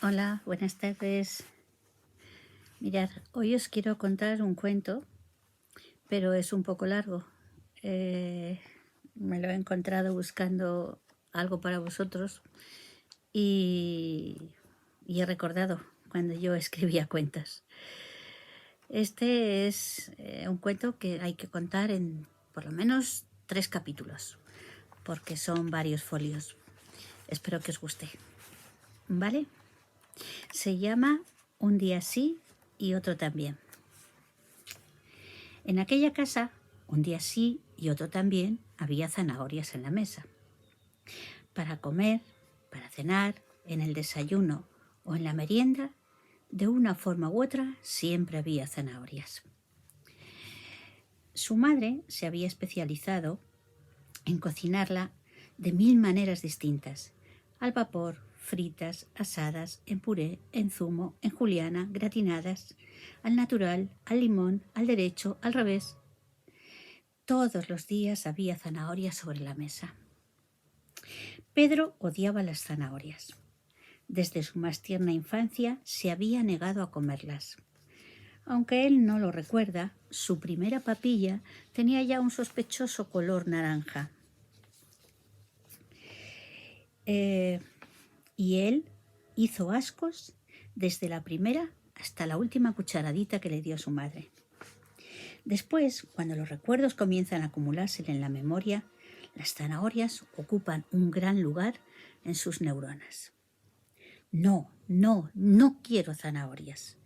Hola, buenas tardes. Mirad, hoy os quiero contar un cuento, pero es un poco largo. Eh, Me lo he encontrado buscando algo para vosotros y, y he recordado cuando yo escribía cuentas. Este es un cuento que hay que contar en por lo menos 3 capítulos, porque son varios folios. Espero que os guste. ¿Vale? Se llama Un día sí y otro también. En aquella casa, un día sí y otro también, había zanahorias en la mesa. Para comer, para cenar, en el desayuno o en la merienda, de una forma u otra, siempre había zanahorias. Su madre se había especializado en cocinarla de 1000 maneras distintas: al vapor, fritas, asadas, en puré, en zumo, en juliana, gratinadas, al natural, al limón, al derecho, al revés. Todos los días había zanahorias sobre la mesa. Pedro odiaba las zanahorias. Desde su más tierna infancia se había negado a comerlas. Aunque él no lo recuerda, su primera papilla tenía ya un sospechoso color naranja. Y él hizo ascos desde la primera hasta la última cucharadita que le dio su madre. Después, cuando los recuerdos comienzan a acumularse en la memoria, las zanahorias ocupan un gran lugar en sus neuronas. No, no, no quiero zanahorias.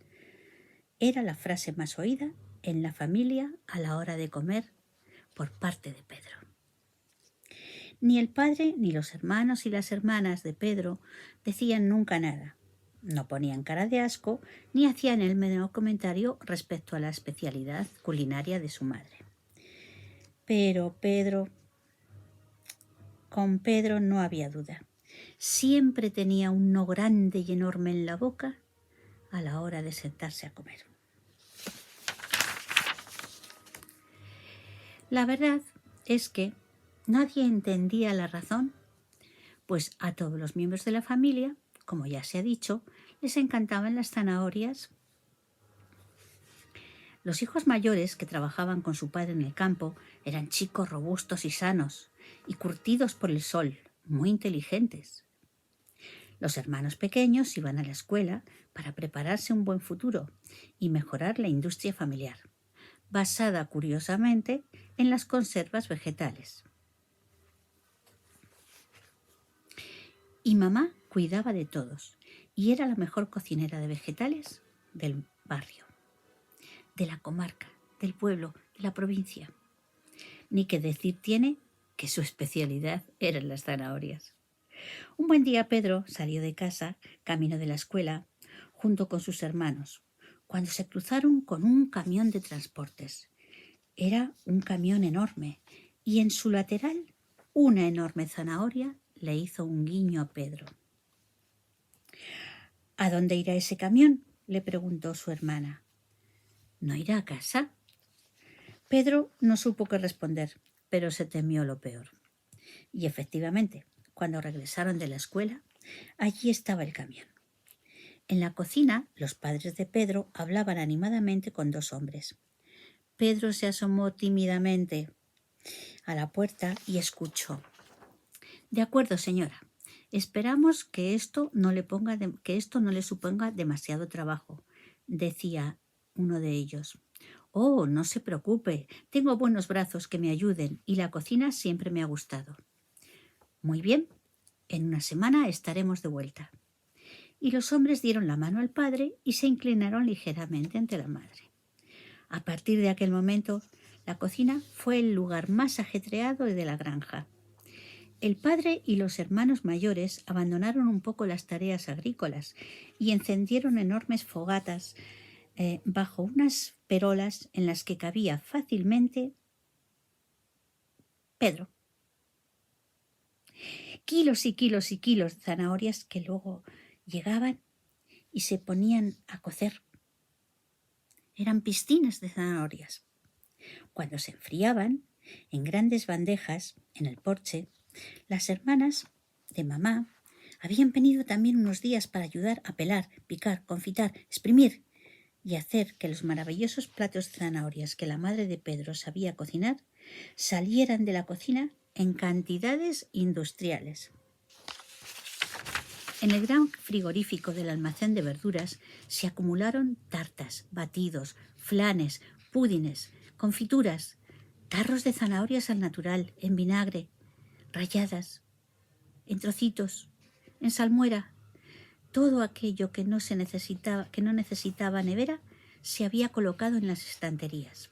Era la frase más oída en la familia a la hora de comer por parte de Pedro. Ni el padre ni los hermanos y las hermanas de Pedro decían nunca nada. No ponían cara de asco ni hacían el menor comentario respecto a la especialidad culinaria de su madre. Pero con Pedro no había duda. Siempre tenía un no grande y enorme en la boca a la hora de sentarse a comer. La verdad es que nadie entendía la razón, pues a todos los miembros de la familia, como ya se ha dicho, les encantaban las zanahorias. Los hijos mayores que trabajaban con su padre en el campo eran chicos robustos y sanos, y curtidos por el sol, muy inteligentes. Los hermanos pequeños iban a la escuela para prepararse un buen futuro y mejorar la industria familiar, basada curiosamente en las conservas vegetales. Y mamá cuidaba de todos y era la mejor cocinera de vegetales del barrio, de la comarca, del pueblo, de la provincia. Ni que decir tiene que su especialidad eran las zanahorias. Un buen día Pedro salió de casa, camino de la escuela, junto con sus hermanos, cuando se cruzaron con un camión de transportes. Era un camión enorme y en su lateral una enorme zanahoria le hizo un guiño a Pedro. ¿A dónde irá ese camión?, le preguntó su hermana. ¿No irá a casa? Pedro no supo qué responder, pero se temió lo peor. Y efectivamente, cuando regresaron de la escuela, allí estaba el camión. En la cocina, los padres de Pedro hablaban animadamente con 2 hombres. Pedro se asomó tímidamente a la puerta y escuchó. De acuerdo, señora. Esperamos que esto no le suponga demasiado trabajo, decía uno de ellos. Oh, no se preocupe, tengo buenos brazos que me ayuden y la cocina siempre me ha gustado. Muy bien, en una semana estaremos de vuelta. Y los hombres dieron la mano al padre y se inclinaron ligeramente ante la madre. A partir de aquel momento, la cocina fue el lugar más ajetreado de la granja. El padre y los hermanos mayores abandonaron un poco las tareas agrícolas y encendieron enormes fogatas bajo unas perolas en las que cabía fácilmente Pedro. Kilos y kilos y kilos de zanahorias que luego llegaban y se ponían a cocer. Eran piscinas de zanahorias. Cuando se enfriaban, en grandes bandejas, en el porche, las hermanas de mamá Habían venido también unos días para ayudar a pelar, picar, confitar, exprimir y hacer que los maravillosos platos de zanahorias que la madre de Pedro sabía cocinar salieran de la cocina en cantidades industriales. En el gran frigorífico del almacén de verduras se acumularon tartas, batidos, flanes, pudines, confituras, tarros de zanahorias al natural, en vinagre, ralladas, en trocitos, en salmuera. Todo aquello que no necesitaba nevera se había colocado en las estanterías.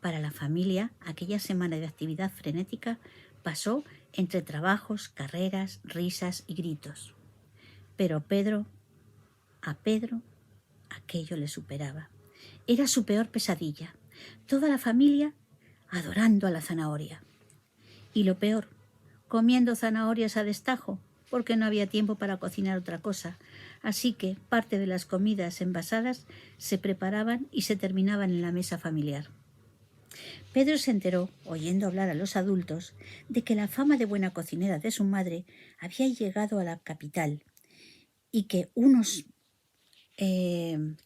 Para la familia, aquella semana de actividad frenética pasó entre trabajos, carreras, risas y gritos. Pero a Pedro, aquello le superaba. Era su peor pesadilla. Toda la familia adorando a la zanahoria. Y lo peor, comiendo zanahorias a destajo, porque no había tiempo para cocinar otra cosa. Así que parte de las comidas envasadas se preparaban y se terminaban en la mesa familiar. Pedro se enteró, oyendo hablar a los adultos, de que la fama de buena cocinera de su madre había llegado a la capital y que unos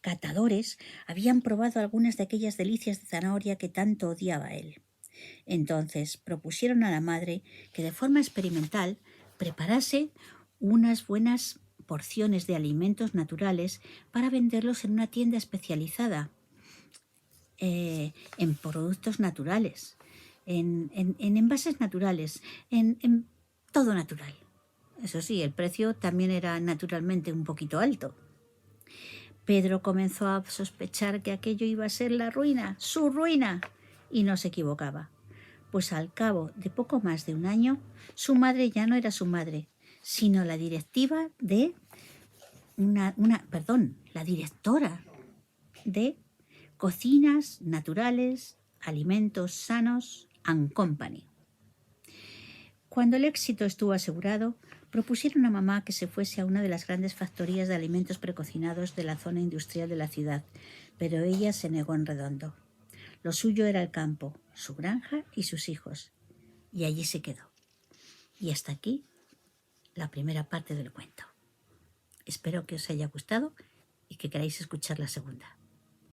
catadores habían probado algunas de aquellas delicias de zanahoria que tanto odiaba él. Entonces propusieron a la madre que de forma experimental preparase unas buenas porciones de alimentos naturales para venderlos en una tienda especializada en productos naturales, en envases naturales, en todo natural. Eso sí, el precio también era naturalmente un poquito alto. Pedro comenzó a sospechar que aquello iba a ser la ruina, su ruina, y no se equivocaba, pues al cabo de poco más de un año, su madre ya no era su madre, sino la directiva de la directora de Cocinas Naturales, Alimentos Sanos and Company. Cuando el éxito estuvo asegurado, propusieron a mamá que se fuese a una de las grandes factorías de alimentos precocinados de la zona industrial de la ciudad, pero ella se negó en redondo. Lo suyo era el campo, su granja y sus hijos, y allí se quedó. Y hasta aquí la primera parte del cuento. Espero que os haya gustado y que queráis escuchar la segunda.